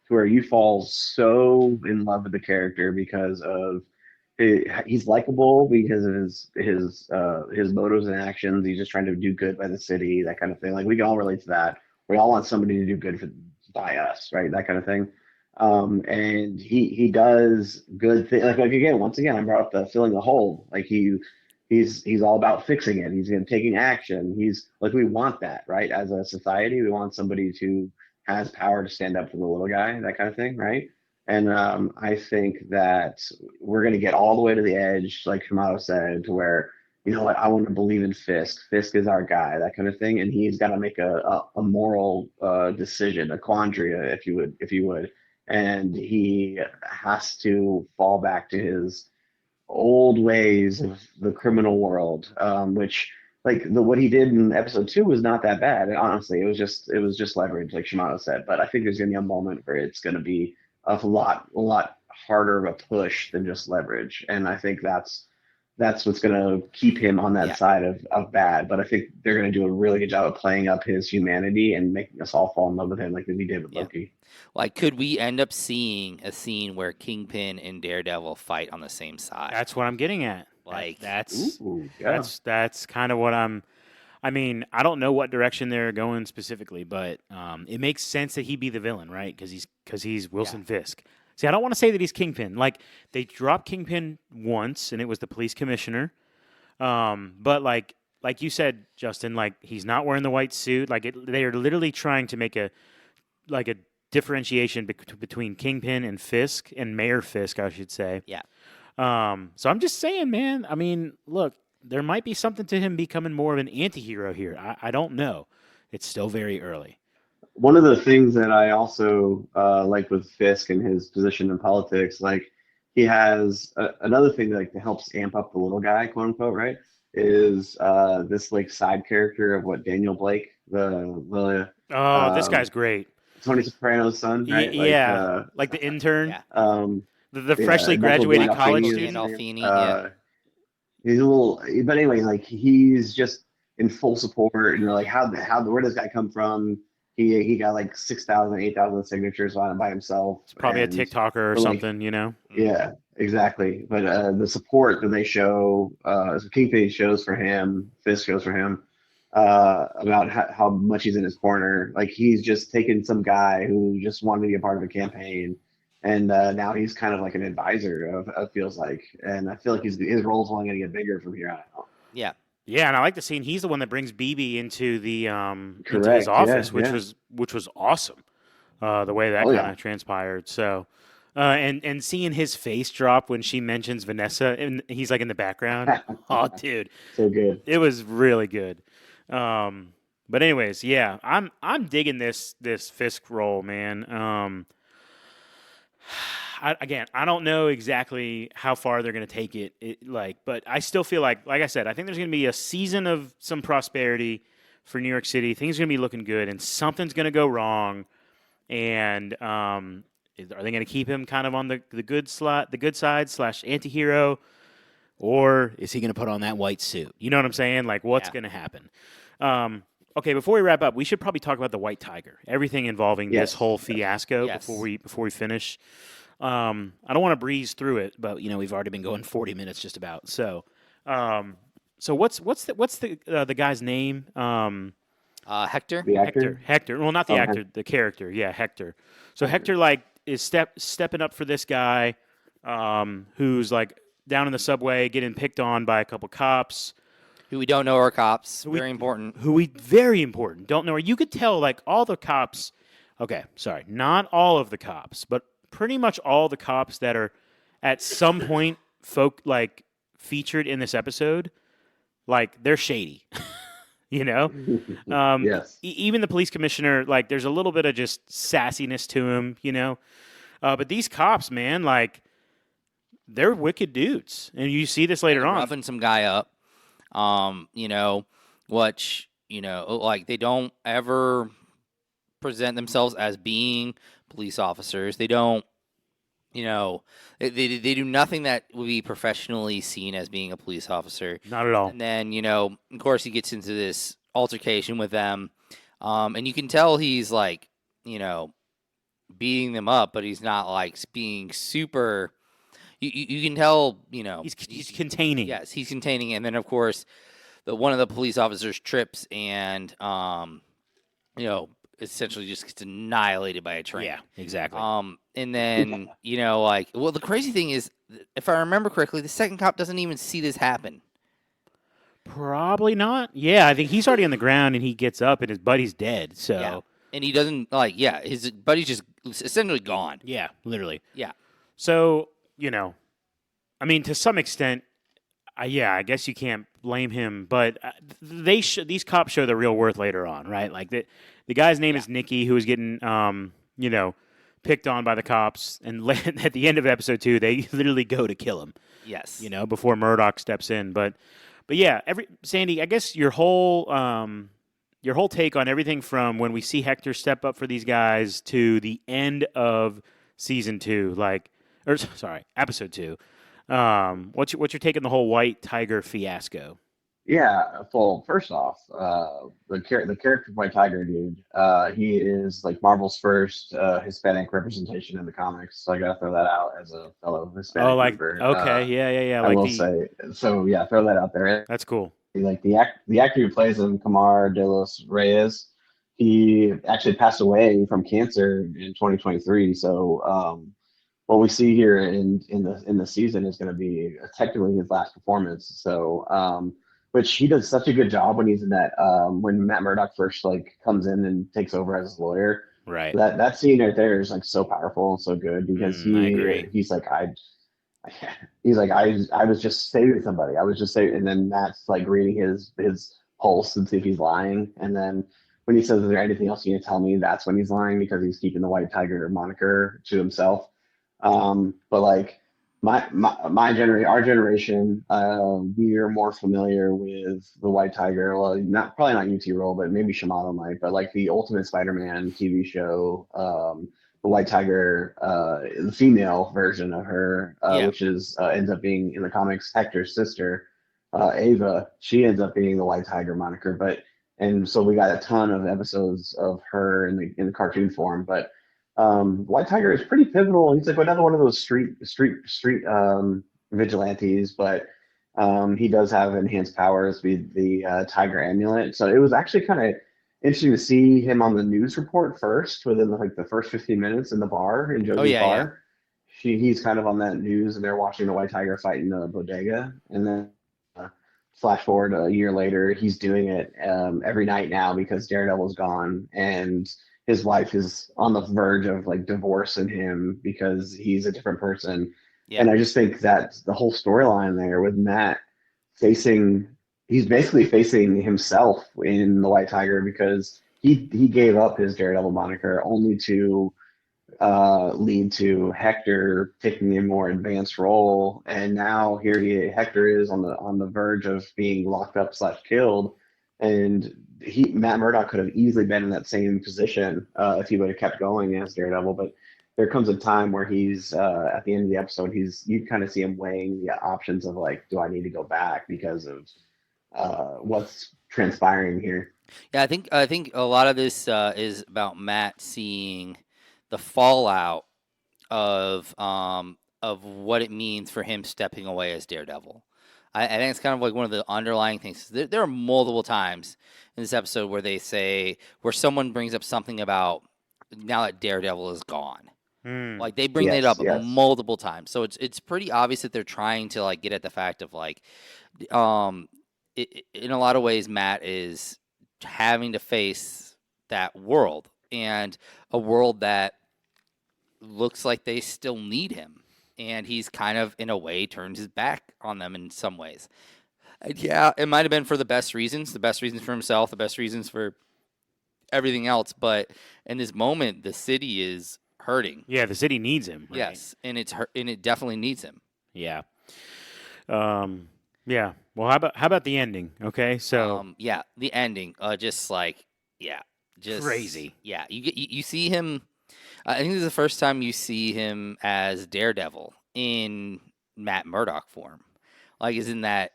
to where you fall so in love with the character because of he's likable because of his motives and actions. He's just trying to do good by the city, that kind of thing. Like we can all relate to that. We all want somebody to do good by us, right? That kind of thing. And he does good things. Like again, once again, I brought up the filling the hole. Like he's all about fixing it. He's taking action. He's like we want that, right? As a society, we want somebody to has power to stand up for the little guy, that kind of thing, right? And I think that we're going to get all the way to the edge, like Shamato said, to where, you know what, I want to believe in Fisk. Fisk is our guy, that kind of thing. And he's got to make a moral decision, a quandary, if you would. And he has to fall back to his old ways of the criminal world, which like what he did in episode two was not that bad. Honestly, it was just leverage, like Shimano said. But I think there's gonna be a moment where it's gonna be a lot harder of a push than just leverage, and I think that's what's gonna keep him on that Yeah. side of bad. But I think they're gonna do a really good job of playing up his humanity and making us all fall in love with him, like we did with Yeah. Loki. Like, could we end up seeing a scene where Kingpin and Daredevil fight on the same side? That's what I'm getting at. Like, That's Ooh, yeah. that's kind of what I'm. I mean, I don't know what direction they're going specifically, but it makes sense that he be the villain, right? Because he's Wilson Fisk. See, I don't want to say that he's Kingpin. Like they dropped Kingpin once, and it was the police commissioner. But like you said, Justin, like he's not wearing the white suit. They are literally trying to make a differentiation between Kingpin and Fisk and Mayor Fisk, I should say. Yeah. So I'm just saying, man. I mean, look, there might be something to him becoming more of an anti-hero here. I don't know. It's still very early. One of the things that I also like with Fisk and his position in politics, like he has another thing that helps amp up the little guy, quote unquote, right? Is this like side character of what Daniel Blake, the Oh, this guy's great. Tony Soprano's son, right? Yeah, like the intern, Yeah. the Yeah, freshly Michael graduated Gandolfini college is student. his name. Gandolfini, yeah. He's a little, but anyway, like he's just in full support. And you're like, where does this guy come from? He got like 6,000, 8,000 signatures on it by himself. It's probably And a TikToker or but, like, something, you know. yeah, exactly. But the support that they show, Kingpin shows for him, Fisk shows for him, about how much he's in his corner. Like he's just taken some guy who just wanted to be a part of a campaign, and now he's kind of like an advisor of feels like. And I feel like his role's only going to get bigger from here on out. Yeah. Yeah, and I like the scene. He's the one that brings BB into the into his Correct, office, yeah, which was awesome. The way that Oh, kind yeah. of transpired. So, and seeing his face drop when she mentions Vanessa, and he's like in the background. Oh, dude, So good. it was really good. But anyways, yeah, I'm digging this Fisk role, man. I don't know exactly how far they're going to take it, but I still feel like I said, I think there's going to be a season of some prosperity for New York City. Things are going to be looking good, and something's going to go wrong. And are they going to keep him kind of on the good side / anti-hero, or is he going to put on that white suit? You know what I'm saying? Like, what's Yeah. going to happen? Okay, before we wrap up, we should probably talk about the White Tiger. Everything involving this Yes. whole fiasco Yes. before we finish. I don't want to breeze through it, but we've already been going 40 minutes just about. So, what's the guy's name? Hector. The actor. Hector. Well, not the Oh, actor, the character. Yeah, Hector. So Hector. Hector is stepping up for this guy, who's down in the subway getting picked on by a couple cops. Who we don't know are cops. Who we- Very important. Very important. Don't know. You could tell all the cops. Okay, sorry, not all of the cops, but pretty much all the cops that are at some point featured in this episode, they're shady. Yes. Even the police commissioner, there's a little bit of just sassiness to him. But these cops, man, they're wicked dudes, and you see this later on. Roughing some guy up. Which, they don't ever present themselves as being police officers. They don't, they do nothing that would be professionally seen as being a police officer. Not at all. And then, of course, he gets into this altercation with them. And you can tell he's beating them up, but he's not being super. You can tell, He's containing. Yes, he's containing. And then, of course, one of the police officers trips and, essentially just gets annihilated by a train. Yeah, exactly. And then, the crazy thing is, if I remember correctly, the second cop doesn't even see this happen. Probably not. Yeah, I think he's already on the ground and he gets up and his buddy's dead. So. Yeah. And he doesn't, his buddy's just essentially gone. Yeah, literally. Yeah. So, to some extent, I guess you can't blame him, but these cops show their real worth later on, right? The guy's name is Nicky, who was getting, picked on by the cops, and at the end of episode 2, they literally go to kill him. Yes. Before Murdoch steps in, but yeah, Sandy, I guess your whole take on everything from when we see Hector step up for these guys to the end of season 2, episode 2. What's your take on the whole White Tiger fiasco? Yeah, well, first off, the character of White Tiger, dude, he is Marvel's first Hispanic representation in the comics. So I gotta throw that out as a fellow Hispanic member. Okay, yeah. I will say, so yeah, throw that out there. That's cool. The actor who plays him, Camar de los Reyes, he actually passed away from cancer in 2023. So what we see here in the season is going to be technically his last performance. So which he does such a good job when he's in that when Matt Murdock first comes in and takes over as his lawyer. Right. That scene right there is so powerful and so good because I agree. he's I was just saving somebody. I was just saving, and then Matt's reading his pulse and see if he's lying. And then when he says, "Is there anything else you can tell me?" That's when he's lying because he's keeping the White Tiger moniker to himself. But our generation, we are more familiar with the White Tiger. Well, probably not UT Roll, but maybe Shimano might. But the Ultimate Spider-Man TV show, the White Tiger, the female version of her, which is ends up being in the comics Hector's sister, Ava. She ends up being the White Tiger moniker. And so we got a ton of episodes of her in the cartoon form, but. White Tiger is pretty pivotal. He's another one of those street vigilantes, but he does have enhanced powers with the Tiger Amulet. So it was actually kind of interesting to see him on the news report first, within the first 15 minutes in the bar in Josie's bar. Yeah. He's kind of on that news, and they're watching the White Tiger fight in the bodega, and then flash forward a year later, he's doing it every night now because Daredevil's gone and. His wife is on the verge of divorcing him because he's a different person. Yeah. And I just think that the whole storyline there with Matt he's basically facing himself in the White Tiger because he gave up his Daredevil moniker only to lead to Hector taking a more advanced role. And now Hector is on the verge of being locked up / killed. And Matt Murdock could have easily been in that same position if he would have kept going as Daredevil. But there comes a time where he's at the end of the episode, you kind of see him weighing the options of do I need to go back because of what's transpiring here. Yeah, I think a lot of this is about Matt seeing the fallout of what it means for him stepping away as Daredevil. I think it's kind of like one of the underlying things. There are multiple times in this episode where they say where someone brings up something about now that Daredevil is gone. Hmm. Like they bring it Yes, up yes. multiple times, so it's pretty obvious that they're trying to like get at the fact of like, um, in a lot of ways, Matt is having to face that world and a world that looks like they still need him. And he's kind of, in a way, turned his back on them in some ways. And yeah, it might have been for the best reasons for himself, the best reasons for everything else. But in this moment, the city is hurting. Yeah, the city needs him, right? Yes, and it's hurt, and it definitely needs him. Yeah. Yeah. Well, how about the ending? Okay, so Yeah, the ending, just like, yeah, just crazy. Yeah, you see him. I think this is the first time you see him as Daredevil in Matt Murdock form. Like, isn't that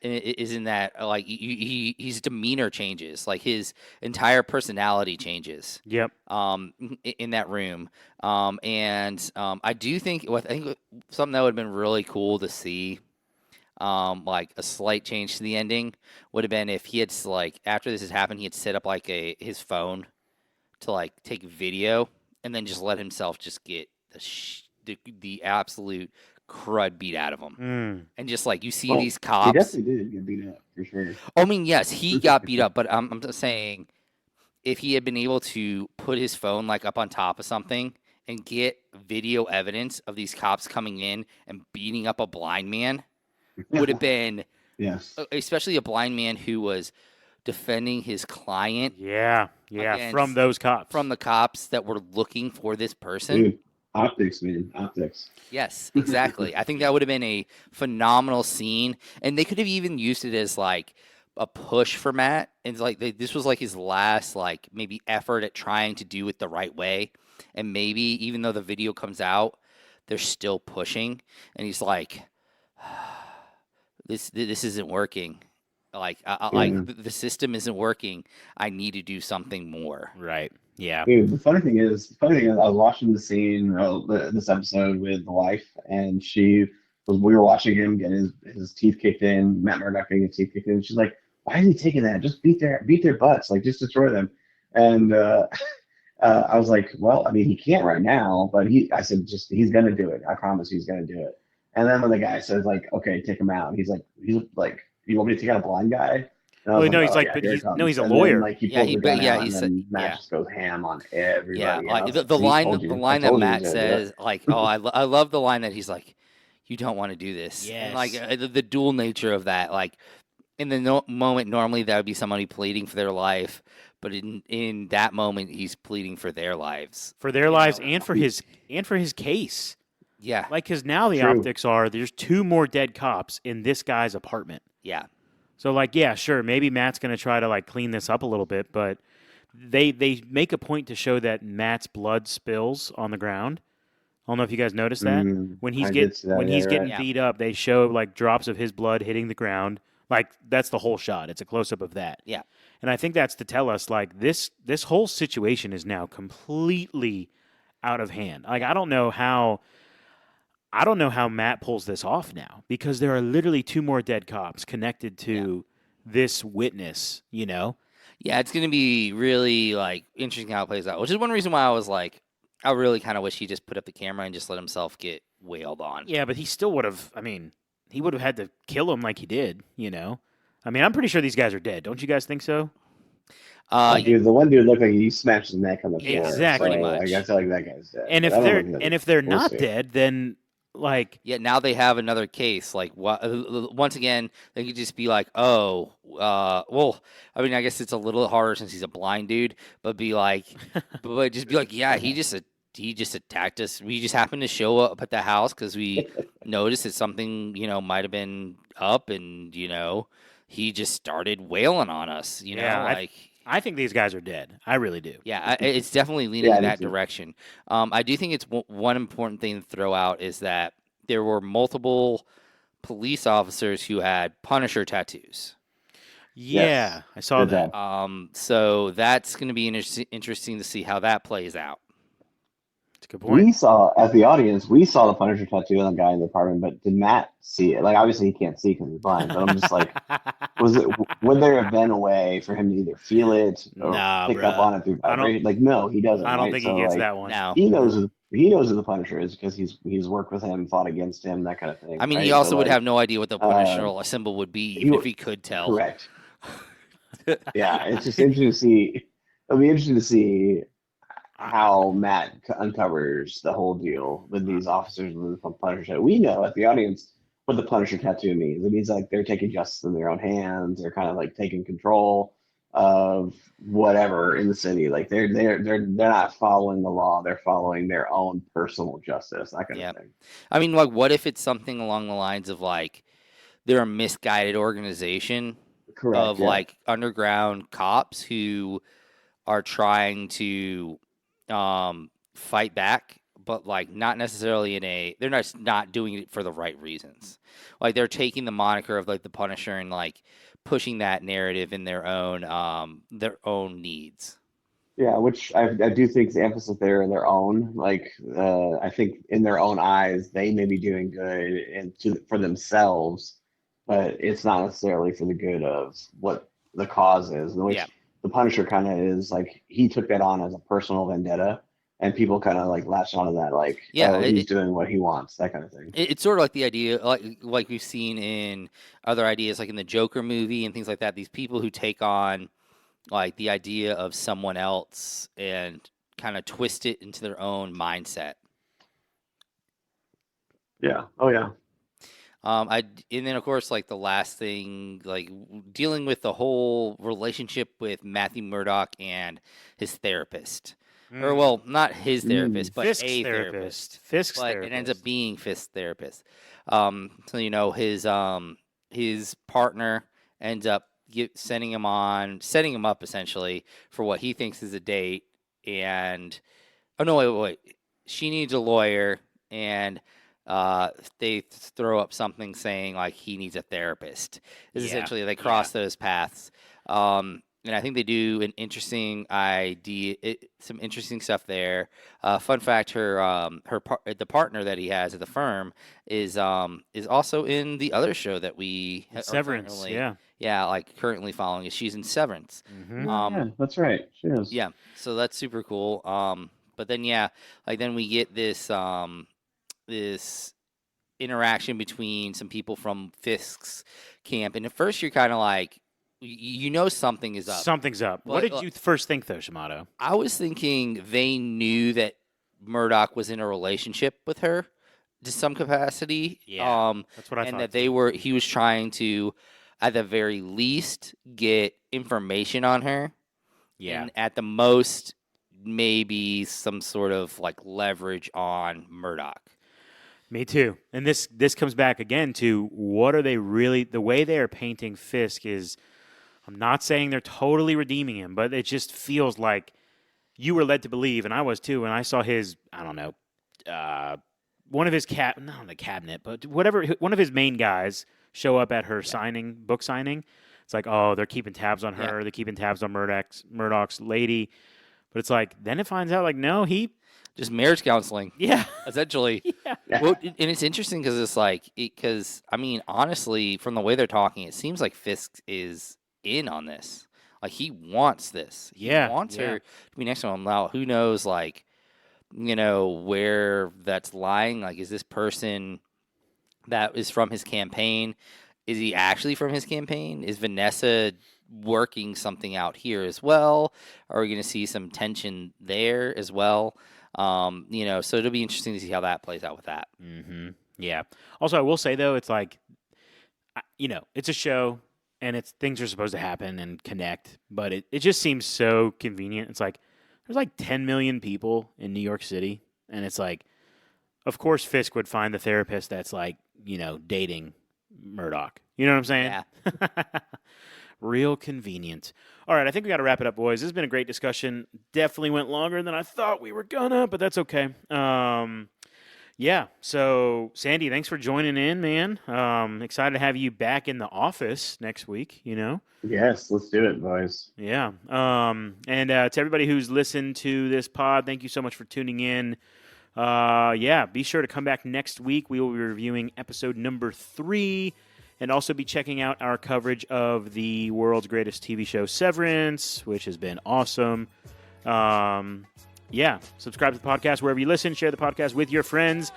like his demeanor changes, like his entire personality changes. Yep. In that room, I do think what I think something that would have been really cool to see, like a slight change to the ending would have been if he had like after this has happened, he had set up like his phone to like take video and then just let himself just get the absolute crud beat out of him. Mm. And just like you see Well, these he cops. definitely did get beat up for sure. I mean, yes, he got beat up, but I'm just saying if he had been able to put his phone like up on top of something and get video evidence of these cops coming in and beating up a blind man would have been, Yes. especially a blind man who was defending his client Yeah. Yeah. From against those cops. from the cops that were looking for this person. Dude, optics, man. Optics. Yes, exactly. I think that would have been a phenomenal scene, and they could have even used it as like a push for Matt. And like this was like his last like maybe effort at trying to do it the right way, and maybe even though the video comes out, they're still pushing, and he's like, this isn't working. Like Yeah. the system isn't working. I need to do something more. Right. Yeah. Dude, the funny thing is, I was watching the scene, this episode with the wife, and we were watching him get his teeth kicked in, Matt Murdock getting his teeth kicked in. And she's like, "Why is he taking that? Just beat their butts, like just destroy them." And I was like, "Well, I mean, he can't right now, but I said, just he's gonna do it. I promise he's gonna do it." And then when the guy says like, "Okay, take him out," he's like, "You want me to take out a blind guy?" And I Well, was no, like, he's "Oh like, yeah, but here it he's comes." no, he's a And lawyer. then like he Yeah, pulls the gun out, and he then Matt yeah. just goes ham on Yeah, everybody like else. the See, line told you. the I line that told you Matt he's gonna do it. says, like, "Oh, I love the line that he's like, you don't want to do this," and like Yes. the dual nature of that, like in the moment normally that would be somebody pleading for their life, but in that moment he's pleading for their lives. For their You lives know? and for his case. Yeah, Like, because now the True. optics are there's two more dead cops in this guy's apartment. yeah, So, like, yeah, sure, maybe Matt's going to try to, like, clean this up a little bit, but they make a point to show that Matt's blood spills on the ground. I don't know if you guys noticed that. I did see that. When Yeah, he's you're getting right. Yeah. beat up, they show, like, drops of his blood hitting the ground. Like, that's the whole shot. It's a close-up of that. yeah. And I think that's to tell us, like, this whole situation is now completely out of hand. Like, I don't know how Matt pulls this off now because there are literally two more dead cops connected to this witness, you know? Yeah, it's gonna be really like interesting how it plays out, which is one reason why I was like, I really kind of wish he just put up the camera and just let himself get wailed on. Yeah, but he still would have, I mean, he would have had to kill him like he did, you know? I mean, I'm pretty sure these guys are dead. Don't you guys think so? Dude, the one dude looked like he smashed his neck on the floor. Exactly. So, Pretty like, much. I feel like that guy's dead. And But I don't know if if they're we'll not see. dead, then like Yet now they have another case. Like, once again, they could just be like, "Oh, well, I mean, I guess it's a little harder since he's a blind dude." But be like, but just be like, "Yeah, he just attacked us. We just happened to show up at the house because we noticed that something, might have been up, and he just started wailing on us. Yeah, like." I think these guys are dead. I really do. Yeah, it's definitely leaning Yeah, in me that too. direction. I do think it's one important thing to throw out is that there were multiple police officers who had Punisher tattoos. Yeah, I saw Good that. job. So that's going to be interesting to see how that plays out. That's a good point. We saw, as the audience, we saw the Punisher tattoo on the guy in the apartment, but did Matt see it? Like, obviously he can't see because he's blind, but I'm just like, would there have been a way for him to either feel it or Nah, pick up bruh. on it through I don't. vibration? Like, no, he doesn't, I don't right? think he So gets like, that one. No. he knows who the Punisher is because he's worked with him, fought against him, that kind of thing, I mean, he right? So also would like, have no idea what the Punisher symbol would be, he even if he could tell. correct. Yeah, it's just interesting to see. It'll be interesting to see how Matt uncovers the whole deal with these officers with the Punisher. We know at the audience what the Punisher tattoo means. It means like they're taking justice in their own hands. They're kind of like taking control of whatever in the city. Like they're not following the law. They're following their own personal justice. That kind Yeah. of thing. I mean, like, what if it's something along the lines of like they're a misguided organization Correct. of Yeah. like underground cops who are trying to fight back, but like not necessarily they're not doing it for the right reasons. Like they're taking the moniker of like the Punisher and like pushing that narrative in their own needs. Yeah, which I do think the emphasis there in their own, like I think in their own eyes, they may be doing good for themselves, but it's not necessarily for the good of what the cause is. In which Yeah. the Punisher kind of is like he took that on as a personal vendetta, and people kind of like latch onto that, like Yeah, oh, he's doing what he wants, that kind of thing. It's sort of like the idea, like we've seen in other ideas, like in the Joker movie and things like that. These people who take on like the idea of someone else and kind of twist it into their own mindset. Yeah. Oh yeah. And then of course, like the last thing, like dealing with the whole relationship with Matthew Murdock and his therapist, or well, not his therapist, but Fisk's a therapist. therapist. Fisk's But therapist. it ends up being Fisk's therapist. So his partner ends up setting him up essentially for what he thinks is a date. And oh no, wait. She needs a lawyer, and they throw up something saying like he needs a therapist. Is essentially they cross those paths. And I think they do an interesting idea, some interesting stuff there. Fun fact: the partner that he has at the firm is also in the other show that we are Severance. currently, like currently following. She's in Severance. Yeah, that's right. She is. Yeah, so that's super cool. But then then we get this this interaction between some people from Fisk's camp, and at first you're kind of like, you know, something is up. Something's up. What did you first think, though, Shamato? I was thinking they knew that Murdoch was in a relationship with her to some capacity. Yeah, that's what I and thought. that he was trying to, at the very least, get information on her. Yeah. And at the most, maybe some sort of like leverage on Murdoch. Me too. And this comes back again to what are they really, the way they are painting Fisk is, I'm not saying they're totally redeeming him, but it just feels like you were led to believe, and I was too, when I saw his, I don't know, one of his not on the cabinet, but whatever, one of his main guys show up at her book signing. It's like, oh, they're keeping tabs on her. They're keeping tabs on Murdoch's lady. But it's like, then it finds out, like, no, he just marriage counseling. Yeah. Essentially. Yeah. Well, and it's interesting because it's like, because, I mean, honestly, from the way they're talking, it seems like Fisk is in on this. Like, he wants this. He wants her to be next to him. Now, who knows, like, you know, where that's lying? Like, is this person that is from his campaign? Is he actually from his campaign? Is Vanessa working something out here as well? Are we going to see some tension there as well? You know, so it'll be interesting to see how that plays out with that. Mm-hmm. Yeah. Also, I will say, though, it's like, you know, it's a show and things are supposed to happen and connect, but it just seems so convenient. It's like, there's like 10 million people in New York City, and it's like, of course Fisk would find the therapist that's like, you know, dating Murdoch. You know what I'm saying? Yeah. Real convenient. All right, I think we got to wrap it up, boys. This has been a great discussion. Definitely went longer than I thought we were gonna, but that's okay. Yeah. So, Sandy, thanks for joining in, man. Excited to have you back in the office next week, Yes, let's do it, boys. Yeah. And to everybody who's listened to this pod, thank you so much for tuning in. Yeah, be sure to come back next week. We will be reviewing episode number 3 and also be checking out our coverage of the world's greatest TV show, Severance, which has been awesome. Yeah, subscribe to the podcast wherever you listen. Share the podcast with your friends.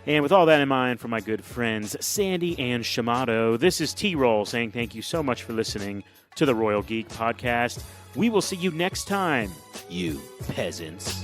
And with all that in mind, for my good friends Sandy and Shamato, this is T-Roll saying thank you so much for listening to the Royal Geek Podcast. We will see you next time, you peasants.